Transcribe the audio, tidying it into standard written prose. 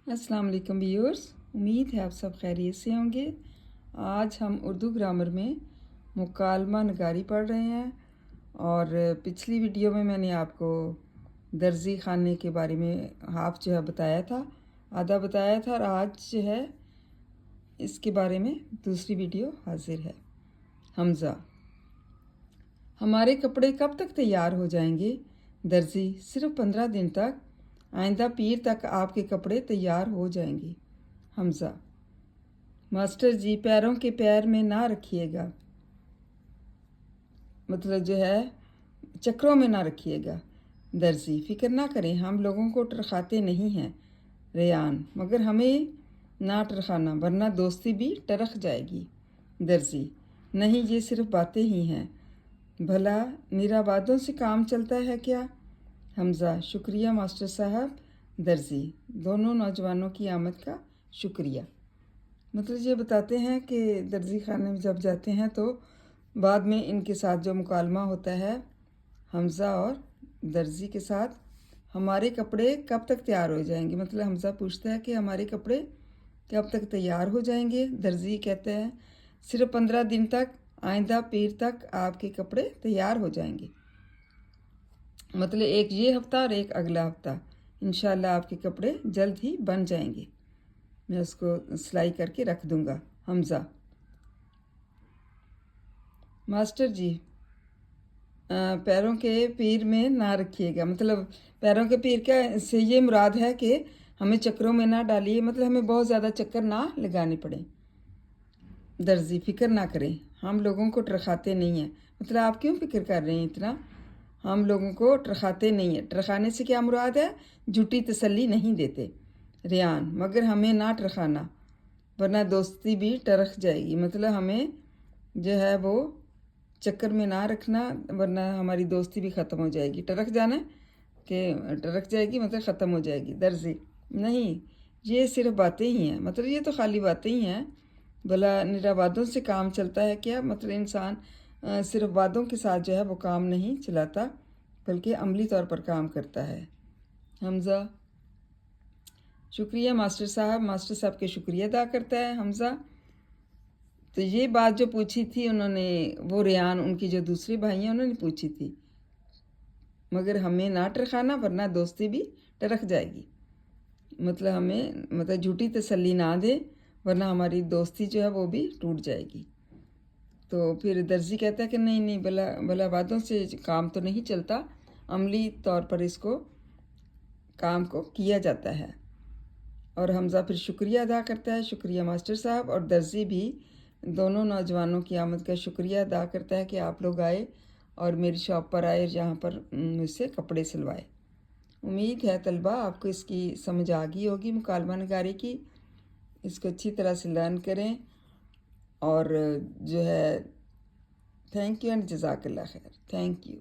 अस्सलाम वालेकुम व्यूअर्स, उम्मीद है आप सब खैरियत से होंगे। आज हम उर्दू ग्रामर में मुकालमा नगारी पढ़ रहे हैं और पिछली वीडियो में मैंने आपको दर्जी खाने के बारे में हाफ जो है बताया था, आधा बताया था और आज जो है इसके बारे में दूसरी वीडियो हाजिर है। हमज़ा, हमारे कपड़े कब तक तैयार हो जाएंगे? दर्जी, सिर्फ 15 दिन तक। आइंदा पीर तक आपके कपड़े तैयार हो जाएंगे। हमज़ा, मास्टर जी, पैरों के पैर में ना रखिएगा, मतलब जो है चक्रों में ना रखिएगा। दर्जी, फिक्र ना करें, हम लोगों को टरखाते नहीं हैं। रेयान, मगर हमें ना टरखाना वरना दोस्ती भी टरख जाएगी। दर्जी, नहीं, ये सिर्फ बातें ही हैं, भला निरा बातों से काम चलता है क्या? हमज़ा, शुक्रिया मास्टर साहब। दर्जी, दोनों नौजवानों की आमद का शुक्रिया। मतलब ये बताते हैं कि दर्जी खाने में जब जाते हैं तो बाद में इनके साथ जो मुकालमा होता है हमज़ा और दर्जी के साथ, हमारे कपड़े कब तक तैयार हो जाएंगे। मतलब हमज़ा पूछता है कि हमारे कपड़े कब तक तैयार हो जाएंगे। दर्जी कहते हैं सिर्फ 15 दिन तक, आइंदा पीर तक आपके कपड़े तैयार हो जाएंगे। मतलब एक ये हफ़्ता और एक अगला हफ़्ता, इंशाल्लाह आपके कपड़े जल्द ही बन जाएंगे। मैं उसको सिलाई करके रख दूंगा। हमज़ा, मास्टर जी, पैरों के पीर में ना रखिएगा, मतलब पैरों के पीर का से ये मुराद है कि हमें चक्रों में ना डालिए, मतलब हमें बहुत ज़्यादा चक्कर ना लगाने पड़े। दर्जी, फिक्र ना करें, हम लोगों को टरखाते नहीं हैं। मतलब आप क्यों फिक्र कर रहे हैं इतना? हम लोगों को टरखाते नहीं है। टरखाने से क्या मुराद है? झूठी तसल्ली नहीं देते। रेयान, मगर हमें ना टरखाना वरना दोस्ती भी टरख जाएगी। मतलब हमें जो है वो चक्कर में ना रखना वरना हमारी दोस्ती भी ख़त्म हो जाएगी। टरख जाना कि टरख जाएगी मतलब ख़त्म हो जाएगी। दर्जी, नहीं, ये सिर्फ बातें ही हैं, मतलब ये तो खाली बातें ही हैं, भला निरा वादों से काम चलता है क्या? मतलब इंसान सिर्फ वादों के साथ जो है वो काम नहीं चलाता बल्कि अमली तौर पर काम करता है। हमज़ा, शुक्रिया मास्टर साहब। मास्टर साहब के शुक्रिया अदा करता है हमज़ा। तो ये बात जो पूछी थी उन्होंने, वो रेयान उनकी जो दूसरे भाई हैं उन्होंने पूछी थी, मगर हमें ना टरखाना वरना दोस्ती भी टरख जाएगी। मतलब हमें मतलब झूठी तसल्ली ना दे वरना हमारी दोस्ती जो है वो भी टूट जाएगी। तो फिर दर्जी कहता है कि नहीं नहीं, भला भला बातों से काम तो नहीं चलता, अमली तौर पर इसको काम को किया जाता है। और हमज़ा फिर शुक्रिया अदा करता है, शुक्रिया मास्टर साहब। और दर्जी भी दोनों नौजवानों की आमद का शुक्रिया अदा करता है कि आप लोग आए और मेरी शॉप पर आए, जहाँ पर मुझसे कपड़े सिलवाए। उम्मीद है तलबा आपको इसकी समझ आ गई होगी मुकालमा नगारी की। इसको अच्छी तरह से लर्न करें और जो है थैंक यू एंड जज़ाकल्लाह खैर। Thank you.